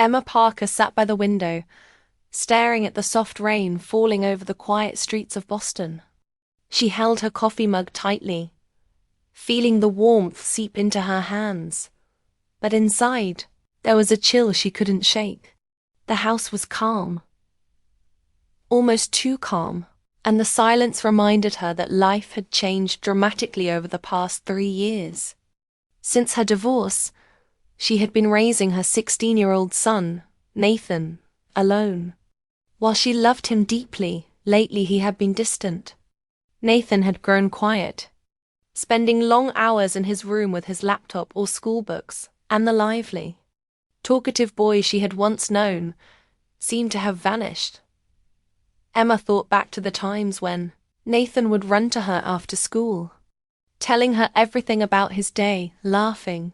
Emma Parker sat by the window, staring at the soft rain falling over the quiet streets of Boston. She held her coffee mug tightly, feeling the warmth seep into her hands. But inside, there was a chill she couldn't shake. The house was calm, almost too calm, and the silence reminded her that life had changed dramatically over the past 3 years. Since her divorce, she had been raising her 16-year-old son, Nathan, alone. While she loved him deeply, lately he had been distant. Nathan had grown quiet, spending long hours in his room with his laptop or school books, and the lively, talkative boy she had once known seemed to have vanished. Emma thought back to the times when Nathan would run to her after school, telling her everything about his day, laughing,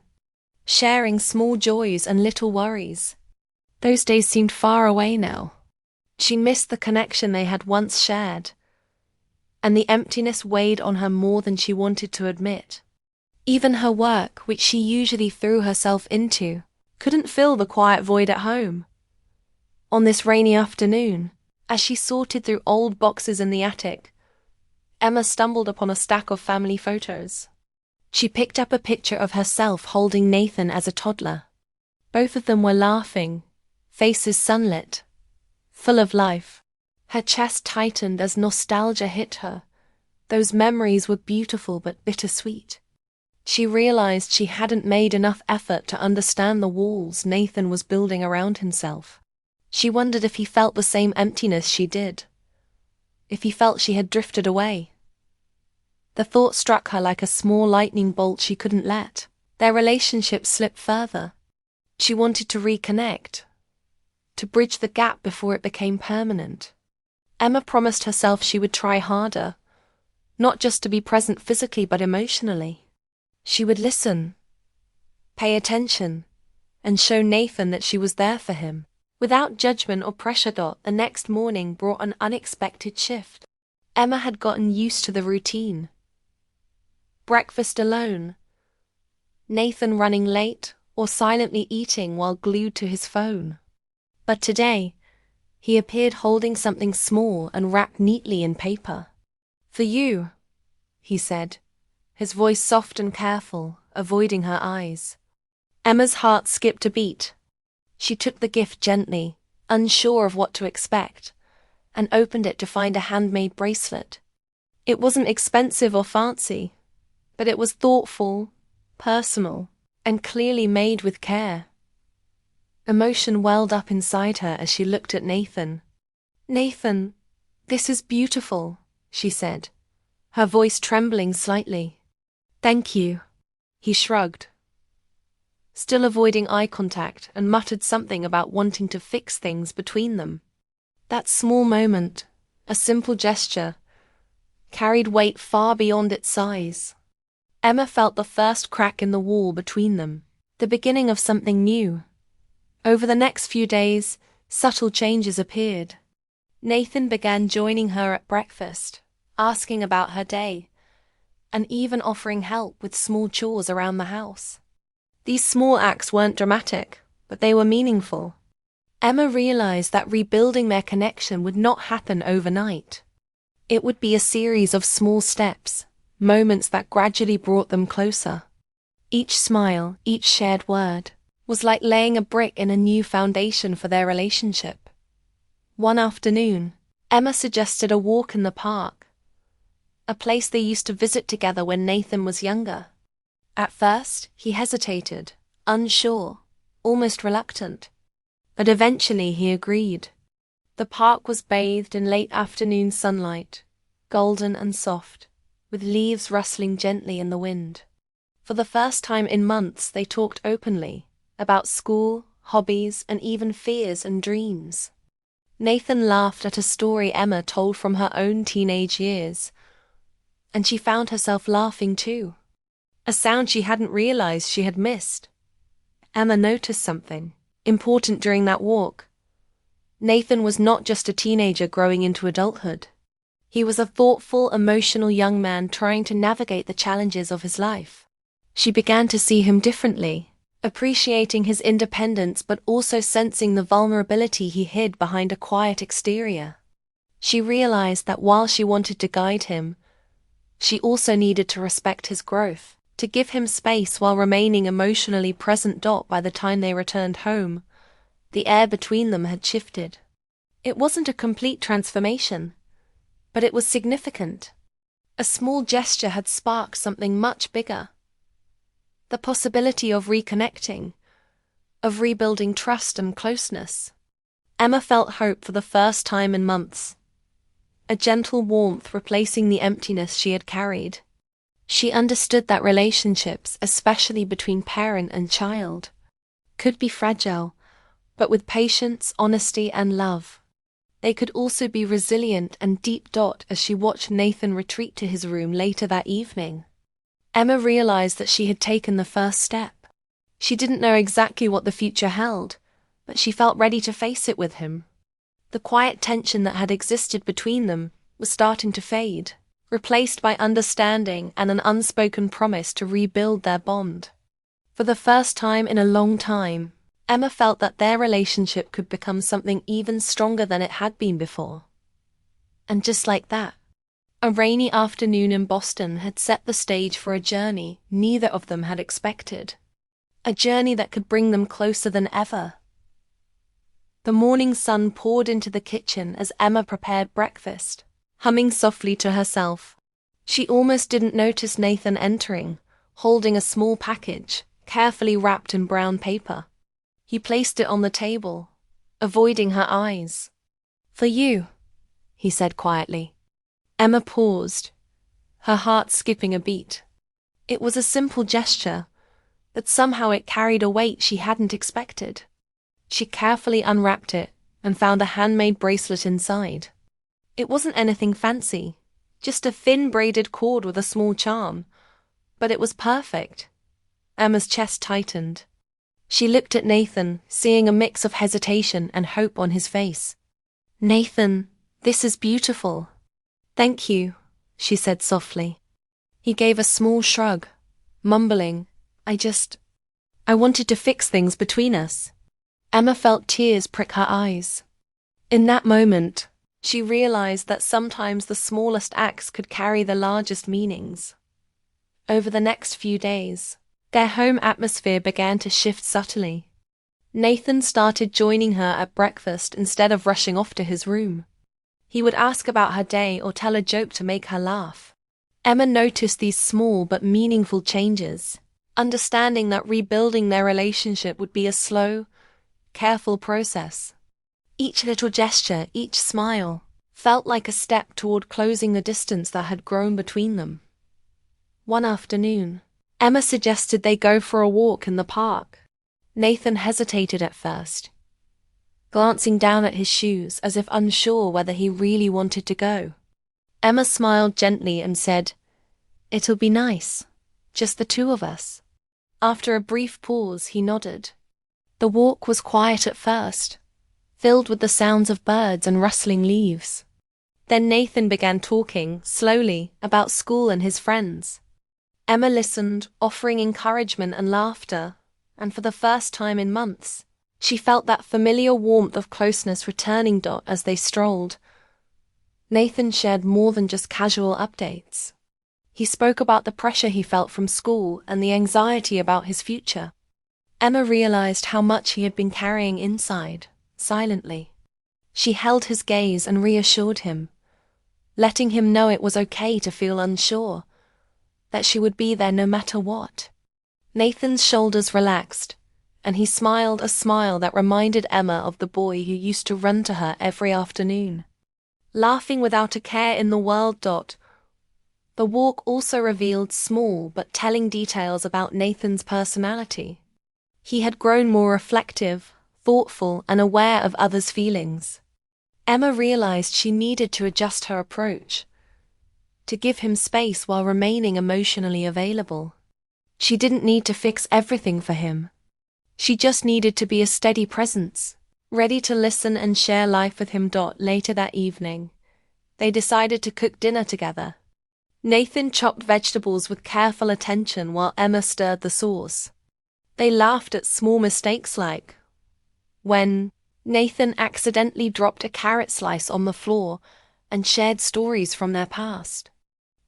sharing small joys and little worries. Those days seemed far away now. She missed the connection they had once shared, and the emptiness weighed on her more than she wanted to admit. Even her work, which she usually threw herself into, couldn't fill the quiet void at home. On this rainy afternoon, as she sorted through old boxes in the attic, Emma stumbled upon a stack of family photos. She picked up a picture of herself holding Nathan as a toddler. Both of them were laughing, faces sunlit, full of life. Her chest tightened as nostalgia hit her. Those memories were beautiful but bittersweet. She realized she hadn't made enough effort to understand the walls Nathan was building around himself. She wondered if he felt the same emptiness she did, if he felt she had drifted away. The thought struck her like a small lightning bolt she couldn't let their relationship slip further. She wanted to reconnect, to bridge the gap before it became permanent. Emma promised herself she would try harder, not just to be present physically but emotionally. She would listen, pay attention, and show Nathan that she was there for him. Without judgment or pressure. The next morning brought an unexpected shift. Emma had gotten used to the routine. Breakfast alone, Nathan running late or silently eating while glued to his phone. But today, he appeared holding something small and wrapped neatly in paper. "For you," he said, his voice soft and careful, avoiding her eyes. Emma's heart skipped a beat. She took the gift gently, unsure of what to expect, and opened it to find a handmade bracelet. It wasn't expensive or fancy, but it was thoughtful, personal, and clearly made with care. Emotion welled up inside her as she looked at Nathan. "Nathan, this is beautiful," she said, her voice trembling slightly. "Thank you." He shrugged, still avoiding eye contact, and muttered something about wanting to fix things between them. That small moment, a simple gesture, carried weight far beyond its size. Emma felt the first crack in the wall between them, the beginning of something new. Over the next few days, subtle changes appeared. Nathan began joining her at breakfast, asking about her day, and even offering help with small chores around the house. These small acts weren't dramatic, but they were meaningful. Emma realized that rebuilding their connection would not happen overnight. It would be a series of small steps, moments that gradually brought them closer. Each smile, each shared word, was like laying a brick in a new foundation for their relationship. One afternoon, Emma suggested a walk in the park, a place they used to visit together when Nathan was younger. At first, he hesitated, unsure, almost reluctant. But eventually he agreed. The park was bathed in late afternoon sunlight, golden and soft, with leaves rustling gently in the wind. For the first time in months they talked openly, about school, hobbies, and even fears and dreams. Nathan laughed at a story Emma told from her own teenage years, and she found herself laughing too. A sound she hadn't realized she had missed. Emma noticed something important during that walk. Nathan was not just a teenager growing into adulthood. He was a thoughtful, emotional young man trying to navigate the challenges of his life. She began to see him differently, appreciating his independence but also sensing the vulnerability he hid behind a quiet exterior. She realized that while she wanted to guide him, she also needed to respect his growth, to give him space while remaining emotionally present. By the time they returned home, the air between them had shifted. It wasn't a complete transformation, but it was significant. A small gesture had sparked something much bigger. The possibility of reconnecting, of rebuilding trust and closeness. Emma felt hope for the first time in months. A gentle warmth replacing the emptiness she had carried. She understood that relationships, especially between parent and child, could be fragile, but with patience, honesty, and love, they could also be resilient and deep. As she watched Nathan retreat to his room later that evening, Emma realized that she had taken the first step. She didn't know exactly what the future held, but she felt ready to face it with him. The quiet tension that had existed between them was starting to fade, replaced by understanding and an unspoken promise to rebuild their bond. For the first time in a long time, Emma felt that their relationship could become something even stronger than it had been before. And just like that, a rainy afternoon in Boston had set the stage for a journey neither of them had expected. A journey that could bring them closer than ever. The morning sun poured into the kitchen as Emma prepared breakfast, humming softly to herself. She almost didn't notice Nathan entering, holding a small package, carefully wrapped in brown paper. He placed it on the table, avoiding her eyes. "For you," he said quietly. Emma paused, her heart skipping a beat. It was a simple gesture, but somehow it carried a weight she hadn't expected. She carefully unwrapped it and found a handmade bracelet inside. It wasn't anything fancy, just a thin braided cord with a small charm, but it was perfect. Emma's chest tightened. She looked at Nathan, seeing a mix of hesitation and hope on his face. "Nathan, this is beautiful." "Thank you," she said softly. He gave a small shrug, mumbling, I wanted to fix things between us." Emma felt tears prick her eyes. In that moment, she realized that sometimes the smallest acts could carry the largest meanings. Over the next few days, their home atmosphere began to shift subtly. Nathan started joining her at breakfast instead of rushing off to his room. He would ask about her day or tell a joke to make her laugh. Emma noticed these small but meaningful changes, understanding that rebuilding their relationship would be a slow, careful process. Each little gesture, each smile, felt like a step toward closing the distance that had grown between them. One afternoon, Emma suggested they go for a walk in the park. Nathan hesitated at first, glancing down at his shoes as if unsure whether he really wanted to go. Emma smiled gently and said, "It'll be nice, just the two of us." After a brief pause, he nodded. The walk was quiet at first, filled with the sounds of birds and rustling leaves. Then Nathan began talking, slowly, about school and his friends. Emma listened, offering encouragement and laughter, and for the first time in months, she felt that familiar warmth of closeness returning. As they strolled, Nathan shared more than just casual updates. He spoke about the pressure he felt from school and the anxiety about his future. Emma realized how much he had been carrying inside, silently. She held his gaze and reassured him, letting him know it was okay to feel unsure, that she would be there no matter what. Nathan's shoulders relaxed, and he smiled a smile that reminded Emma of the boy who used to run to her every afternoon, laughing without a care in the world. The walk also revealed small but telling details about Nathan's personality. He had grown more reflective, thoughtful, and aware of others' feelings. Emma realized she needed to adjust her approach, to give him space while remaining emotionally available. She didn't need to fix everything for him. She just needed to be a steady presence, ready to listen and share life with him. Later that evening, they decided to cook dinner together. Nathan chopped vegetables with careful attention while Emma stirred the sauce. They laughed at small mistakes like when Nathan accidentally dropped a carrot slice on the floor and shared stories from their past.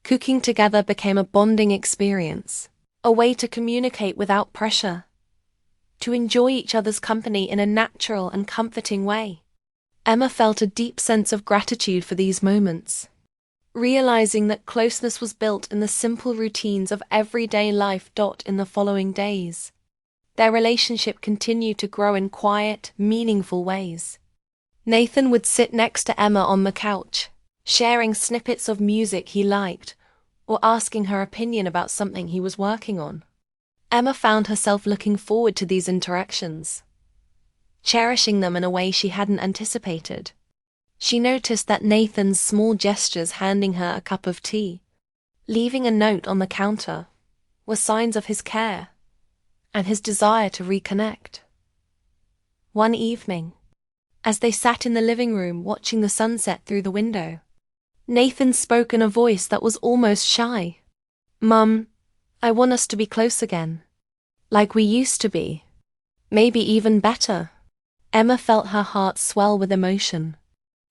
Cooking together became a bonding experience, a way to communicate without pressure, to enjoy each other's company in a natural and comforting way. Emma felt a deep sense of gratitude for these moments, realizing that closeness was built in the simple routines of everyday life. In the following days, their relationship continued to grow in quiet, meaningful ways. Nathan would sit next to Emma on the couch, sharing snippets of music he liked, or asking her opinion about something he was working on. Emma found herself looking forward to these interactions, cherishing them in a way she hadn't anticipated. She noticed that Nathan's small gestures, handing her a cup of tea, leaving a note on the counter, were signs of his care and his desire to reconnect. One evening, as they sat in the living room watching the sunset through the window, Nathan spoke in a voice that was almost shy. "Mum, I want us to be close again. Like we used to be. Maybe even better." Emma felt her heart swell with emotion.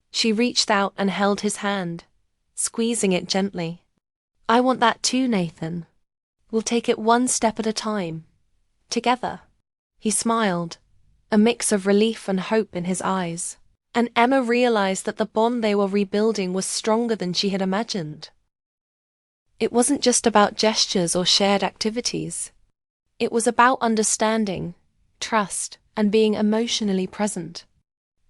She reached out and held his hand, squeezing it gently. "I want that too, Nathan. We'll take it one step at a time. Together." He smiled, a mix of relief and hope in his eyes, and Emma realized that the bond they were rebuilding was stronger than she had imagined. It wasn't just about gestures or shared activities. It was about understanding, trust, and being emotionally present.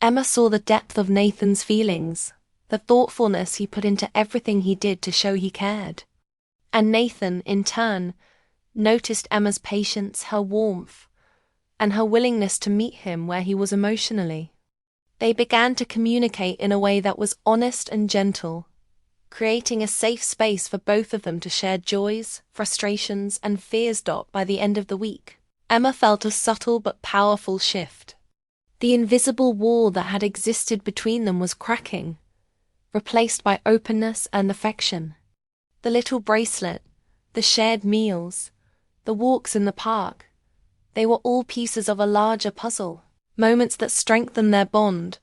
Emma saw the depth of Nathan's feelings, the thoughtfulness he put into everything he did to show he cared. And Nathan, in turn, noticed Emma's patience, her warmth, and her willingness to meet him where he was emotionally. They began to communicate in a way that was honest and gentle, creating a safe space for both of them to share joys, frustrations, and fears. By the end of the week, Emma felt a subtle but powerful shift. The invisible wall that had existed between them was cracking, replaced by openness and affection. The little bracelet, the shared meals, the walks in the park, they were all pieces of a larger puzzle, moments that strengthened their bond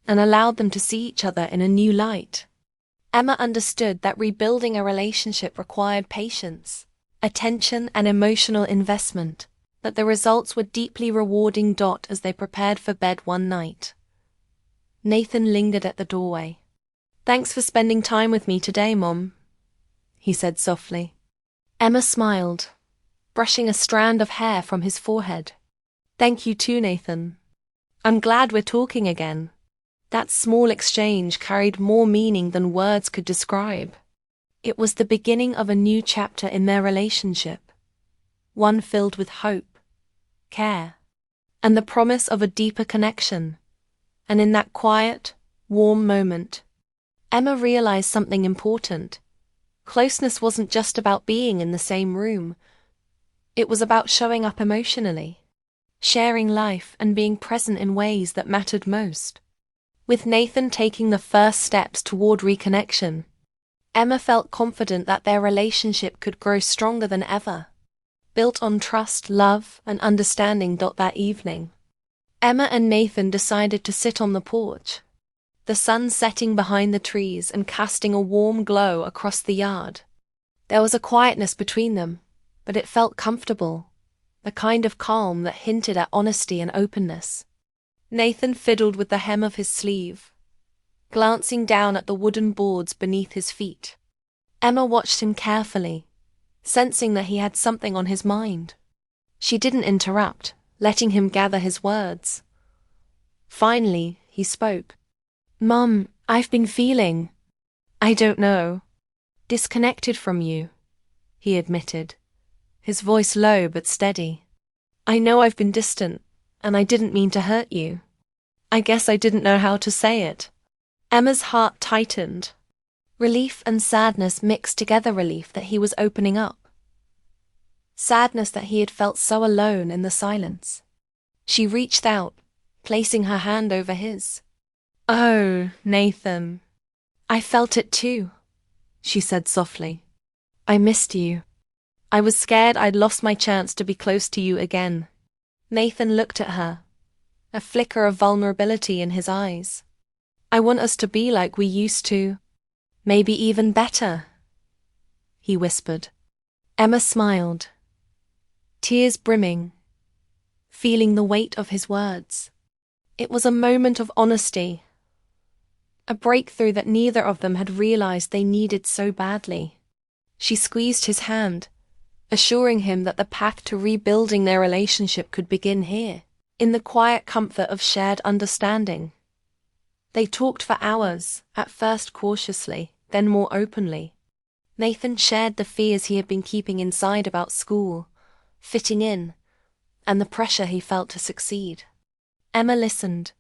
and allowed them to see each other in a new light. Emma understood that rebuilding a relationship required patience, attention, and emotional investment, that the results were deeply rewarding. As they prepared for bed one night, Nathan lingered at the doorway. "Thanks for spending time with me today, Mom," he said softly. Emma smiled, brushing a strand of hair from his forehead. "Thank you too, Nathan. I'm glad we're talking again." That small exchange carried more meaning than words could describe. It was the beginning of a new chapter in their relationship, one filled with hope, care, and the promise of a deeper connection. And in that quiet, warm moment, Emma realized something important. Closeness wasn't just about being in the same room. It was about showing up emotionally, sharing life, and being present in ways that mattered most. With Nathan taking the first steps toward reconnection, Emma felt confident that their relationship could grow stronger than ever, built on trust, love, and understanding. That evening, Emma and Nathan decided to sit on the porch, the sun setting behind the trees and casting a warm glow across the yard. There was a quietness between them, but it felt comfortable, the kind of calm that hinted at honesty and openness. Nathan fiddled with the hem of his sleeve, glancing down at the wooden boards beneath his feet. Emma watched him carefully, sensing that he had something on his mind. She didn't interrupt, letting him gather his words. Finally, he spoke. "Mum, I've been feeling, I don't know, disconnected from you," he admitted, his voice low but steady. "I know I've been distant, and I didn't mean to hurt you. I guess I didn't know how to say it." Emma's heart tightened. Relief and sadness mixed together, relief that he was opening up, sadness that he had felt so alone in the silence. She reached out, placing her hand over his. "Oh, Nathan, I felt it too," she said softly. "I missed you. I was scared I'd lost my chance to be close to you again. Nathan looked at her, a flicker of vulnerability in his eyes. I want us to be like we used to. Maybe even better, he whispered. Emma smiled, tears brimming, feeling the weight of his words. It was a moment of honesty, a breakthrough that neither of them had realized they needed so badly. She squeezed his hand, assuring him that the path to rebuilding their relationship could begin here, in the quiet comfort of shared understanding. They talked for hours, at first cautiously, then more openly. Nathan shared the fears he had been keeping inside about school, fitting in, and the pressure he felt to succeed. Emma listened,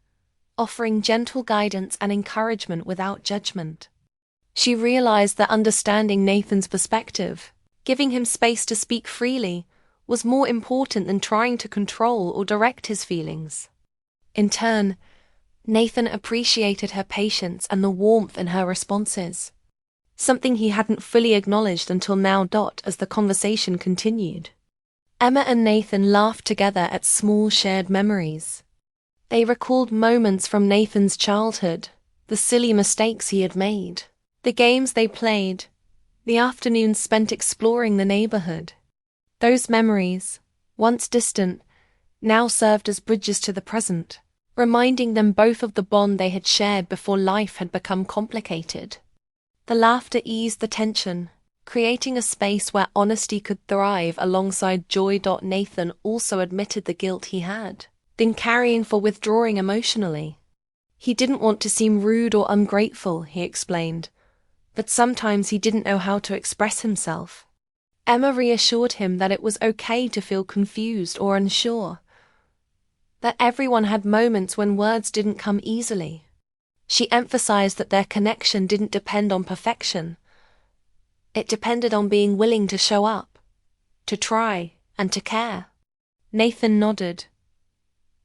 offering gentle guidance and encouragement without judgment. She realized that understanding Nathan's perspective, giving him space to speak freely, was more important than trying to control or direct his feelings. In turn, Nathan appreciated her patience and the warmth in her responses, something he hadn't fully acknowledged until now. As the conversation continued, Emma and Nathan laughed together at small shared memories. They recalled moments from Nathan's childhood, the silly mistakes he had made, the games they played, the afternoons spent exploring the neighborhood. Those memories, once distant, now served as bridges to the present, reminding them both of the bond they had shared before life had become complicated. The laughter eased the tension, creating a space where honesty could thrive alongside joy. Nathan also admitted the guilt he had been carrying for withdrawing emotionally. He didn't want to seem rude or ungrateful, he explained, but sometimes he didn't know how to express himself. Emma reassured him that it was okay to feel confused or unsure, that everyone had moments when words didn't come easily. She emphasized that their connection didn't depend on perfection. It depended on being willing to show up, to try, and to care. Nathan nodded,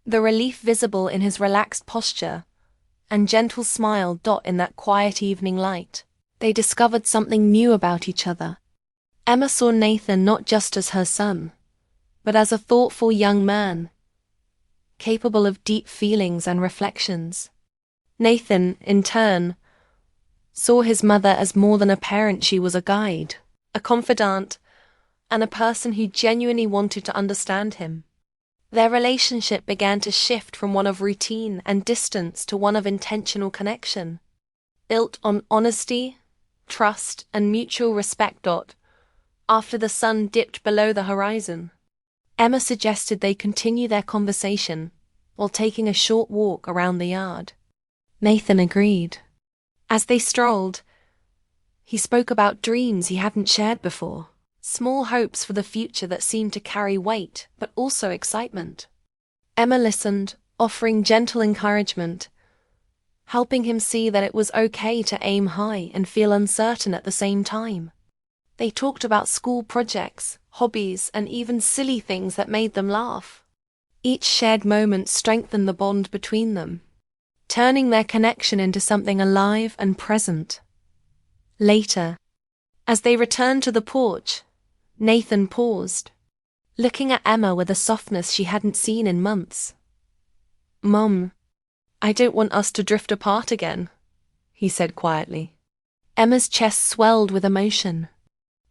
the relief visible in his relaxed posture and gentle smile. In that quiet evening light, they discovered something new about each other. Emma saw Nathan not just as her son, but as a thoughtful young man, capable of deep feelings and reflections. Nathan, in turn, saw his mother as more than a parent. She was a guide, a confidant, and a person who genuinely wanted to understand him. Their relationship began to shift from one of routine and distance to one of intentional connection, built on honesty, trust, and mutual respect. After the sun dipped below the horizon, Emma suggested they continue their conversation while taking a short walk around the yard. Nathan agreed. As they strolled, he spoke about dreams he hadn't shared before, small hopes for the future that seemed to carry weight but also excitement. Emma listened, offering gentle encouragement, helping him see that it was okay to aim high and feel uncertain at the same time. They talked about school projects, hobbies, and even silly things that made them laugh. Each shared moment strengthened the bond between them, turning their connection into something alive and present. Later, as they returned to the porch, Nathan paused, looking at Emma with a softness she hadn't seen in months. "Mom, I don't want us to drift apart again," he said quietly. Emma's chest swelled with emotion.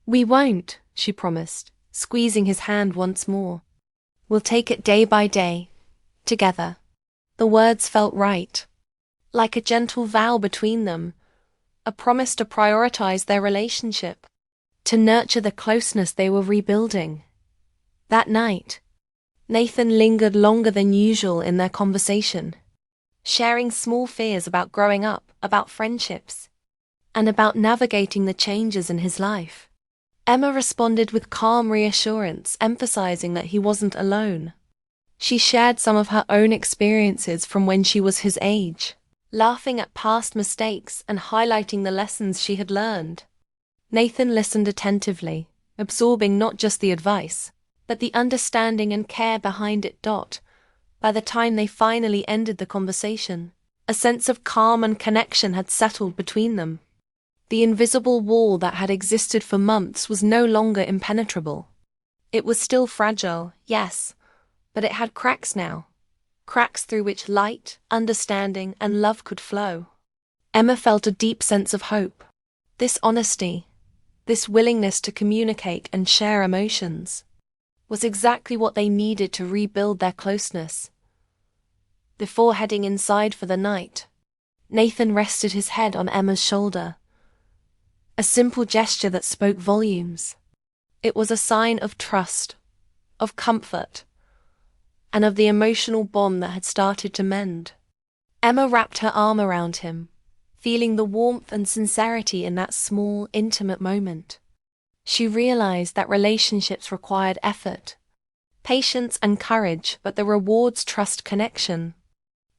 "We won't," she promised, squeezing his hand once more. "We'll take it day by day, together." The words felt right, like a gentle vow between them, a promise to prioritize their relationship, to nurture the closeness they were rebuilding. That night, Nathan lingered longer than usual in their conversation, sharing small fears about growing up, about friendships, and about navigating the changes in his life. Emma responded with calm reassurance, emphasizing that he wasn't alone. She shared some of her own experiences from when she was his age, laughing at past mistakes and highlighting the lessons she had learned. Nathan listened attentively, absorbing not just the advice, but the understanding and care behind it. By the time they finally ended the conversation, a sense of calm and connection had settled between them. The invisible wall that had existed for months was no longer impenetrable. It was still fragile, yes, but it had cracks now. Cracks through which light, understanding, and love could flow. Emma felt a deep sense of hope. This honesty, this willingness to communicate and share emotions, was exactly what they needed to rebuild their closeness. Before heading inside for the night, Nathan rested his head on Emma's shoulder. A simple gesture that spoke volumes. It was a sign of trust, of comfort, and of the emotional bond that had started to mend. Emma wrapped her arm around him, feeling the warmth and sincerity in that small, intimate moment. She realized that relationships required effort, patience and courage, but the rewards trust connection.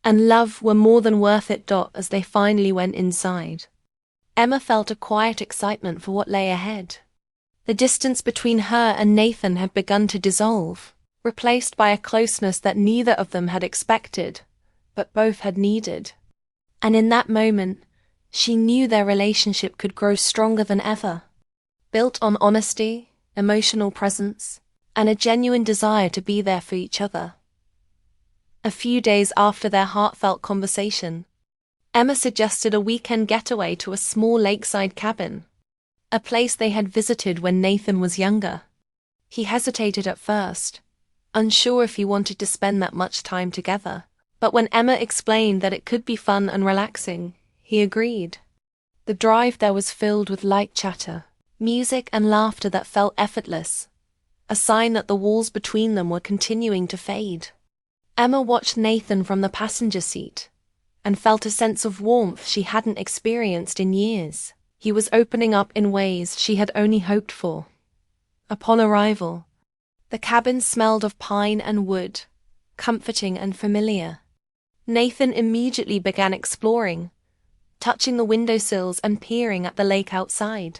And love were more than worth it. As they finally went inside, Emma felt a quiet excitement for what lay ahead. The distance between her and Nathan had begun to dissolve, replaced by a closeness that neither of them had expected, but both had needed. And in that moment, she knew their relationship could grow stronger than ever, built on honesty, emotional presence, and a genuine desire to be there for each other. A few days after their heartfelt conversation, Emma suggested a weekend getaway to a small lakeside cabin, a place they had visited when Nathan was younger. He hesitated at first, unsure if he wanted to spend that much time together, but when Emma explained that it could be fun and relaxing, he agreed. The drive there was filled with light chatter, music and laughter that felt effortless, a sign that the walls between them were continuing to fade. Emma watched Nathan from the passenger seat and felt a sense of warmth she hadn't experienced in years. He was opening up in ways she had only hoped for. Upon arrival, the cabin smelled of pine and wood, comforting and familiar. Nathan immediately began exploring, touching the windowsills and peering at the lake outside.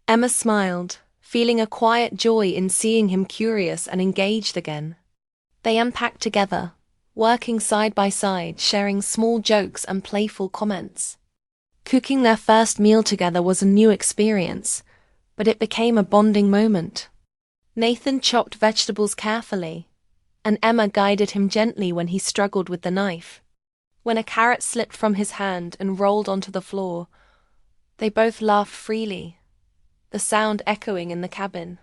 Emma smiled, feeling a quiet joy in seeing him curious and engaged again. They unpacked together, working side by side, sharing small jokes and playful comments. Cooking their first meal together was a new experience, but it became a bonding moment. Nathan chopped vegetables carefully, and Emma guided him gently when he struggled with the knife. When a carrot slipped from his hand and rolled onto the floor, they both laughed freely, the sound echoing in the cabin.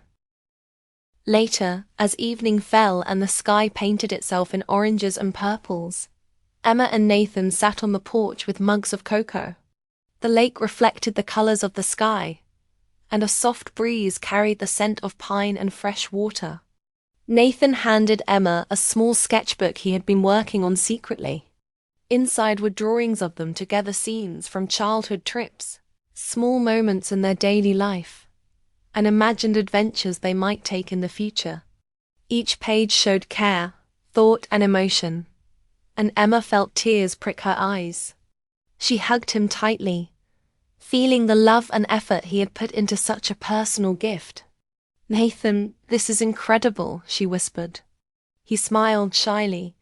Later, as evening fell and the sky painted itself in oranges and purples, Emma and Nathan sat on the porch with mugs of cocoa. The lake reflected the colors of the sky, and a soft breeze carried the scent of pine and fresh water. Nathan handed Emma a small sketchbook he had been working on secretly. Inside were drawings of them together, scenes from childhood trips, small moments in their daily life, and imagined adventures they might take in the future. Each page showed care, thought, and emotion, and Emma felt tears prick her eyes. She hugged him tightly, feeling the love and effort he had put into such a personal gift. "Nathan, this is incredible," she whispered. He smiled shyly,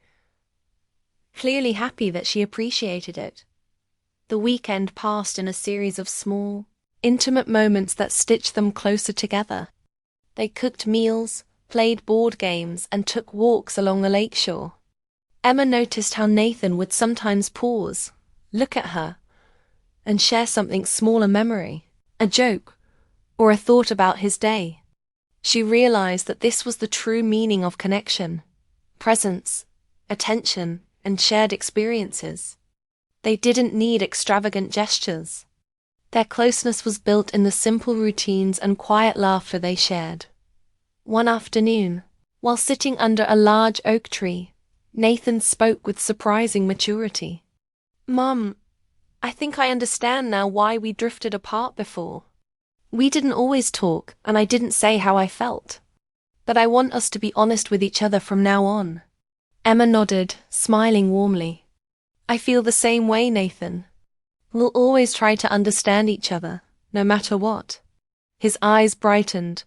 clearly happy that she appreciated it. The weekend passed in a series of small, intimate moments that stitched them closer together. They cooked meals, played board games, and took walks along the lakeshore. Emma noticed how Nathan would sometimes pause, look at her, and share something small, a memory, a joke, or a thought about his day. She realized that this was the true meaning of connection: presence, attention, and shared experiences. They didn't need extravagant gestures. Their closeness was built in the simple routines and quiet laughter they shared. One afternoon, while sitting under a large oak tree, Nathan spoke with surprising maturity. "Mom, I think I understand now why we drifted apart before. We didn't always talk, and I didn't say how I felt. But I want us to be honest with each other from now on." Emma nodded, smiling warmly. "I feel the same way, Nathan. We'll always try to understand each other, no matter what." His eyes brightened,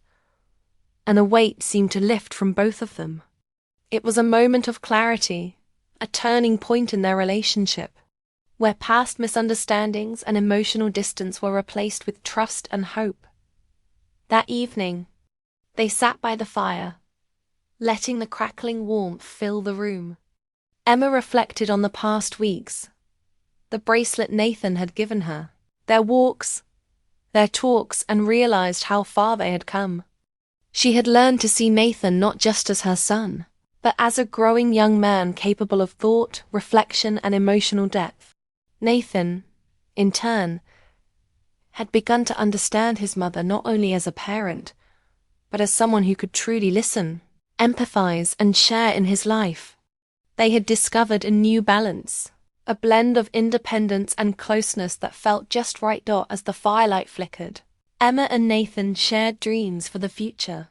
and a weight seemed to lift from both of them. It was a moment of clarity, a turning point in their relationship. where past misunderstandings and emotional distance were replaced with trust and hope. That evening, they sat by the fire, letting the crackling warmth fill the room. Emma reflected on the past weeks, the bracelet Nathan had given her, their walks, their talks, and realized how far they had come. She had learned to see Nathan not just as her son, but as a growing young man capable of thought, reflection, and emotional depth. Nathan, in turn, had begun to understand his mother not only as a parent, but as someone who could truly listen, empathize, and share in his life. They had discovered a new balance, a blend of independence and closeness that felt just right. As the firelight flickered, Emma and Nathan shared dreams for the future.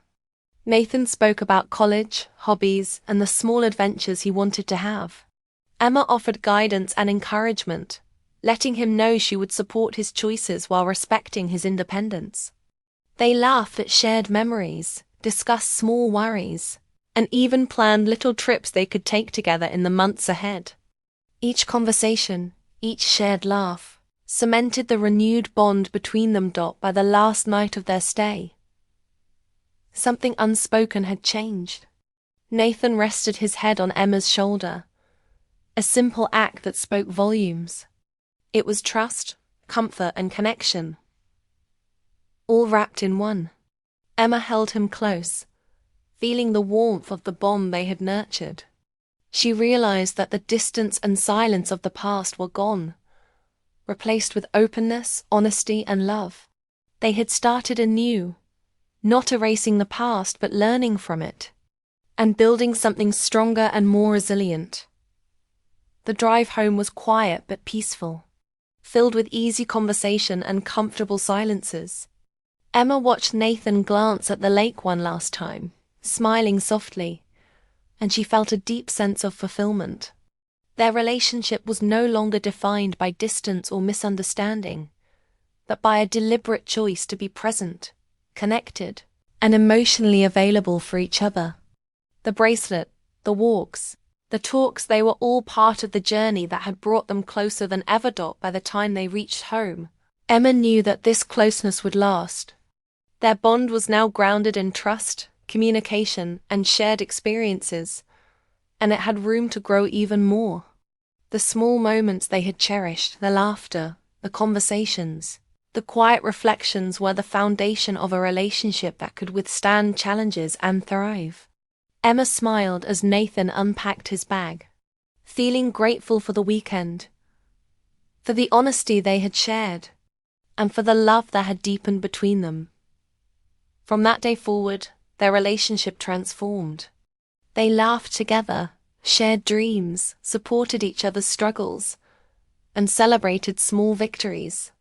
Nathan spoke about college, hobbies, and the small adventures he wanted to have. Emma offered guidance and encouragement, letting him know she would support his choices while respecting his independence. They laughed at shared memories, discussed small worries, and even planned little trips they could take together in the months ahead. Each conversation, each shared laugh, cemented the renewed bond between them. By the last night of their stay, something unspoken had changed. Nathan rested his head on Emma's shoulder, a simple act that spoke volumes. It was trust, comfort, and connection, all wrapped in one. Emma held him close, feeling the warmth of the bond they had nurtured. She realized that the distance and silence of the past were gone, replaced with openness, honesty, and love. They had started anew, not erasing the past but learning from it, and building something stronger and more resilient. The drive home was quiet but peaceful, filled with easy conversation and comfortable silences. Emma watched Nathan glance at the lake one last time, smiling softly, and she felt a deep sense of fulfillment. Their relationship was no longer defined by distance or misunderstanding, but by a deliberate choice to be present, connected, and emotionally available for each other. The bracelet, the walks, the talks, they were all part of the journey that had brought them closer than ever. By the time they reached home, Emma knew that this closeness would last. Their bond was now grounded in trust, communication, and shared experiences, and it had room to grow even more. The small moments they had cherished, the laughter, the conversations, the quiet reflections were the foundation of a relationship that could withstand challenges and thrive. Emma smiled as Nathan unpacked his bag, feeling grateful for the weekend, for the honesty they had shared, and for the love that had deepened between them. From that day forward, their relationship transformed. They laughed together, shared dreams, supported each other's struggles, and celebrated small victories.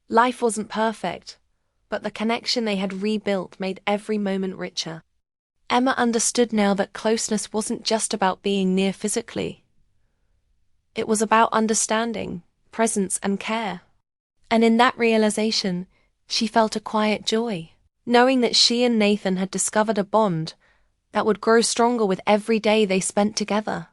Life wasn't perfect, but the connection they had rebuilt made every moment richer. Emma understood now that closeness wasn't just about being near physically. It was about understanding, presence, and care. And in that realization, she felt a quiet joy, knowing that she and Nathan had discovered a bond that would grow stronger with every day they spent together.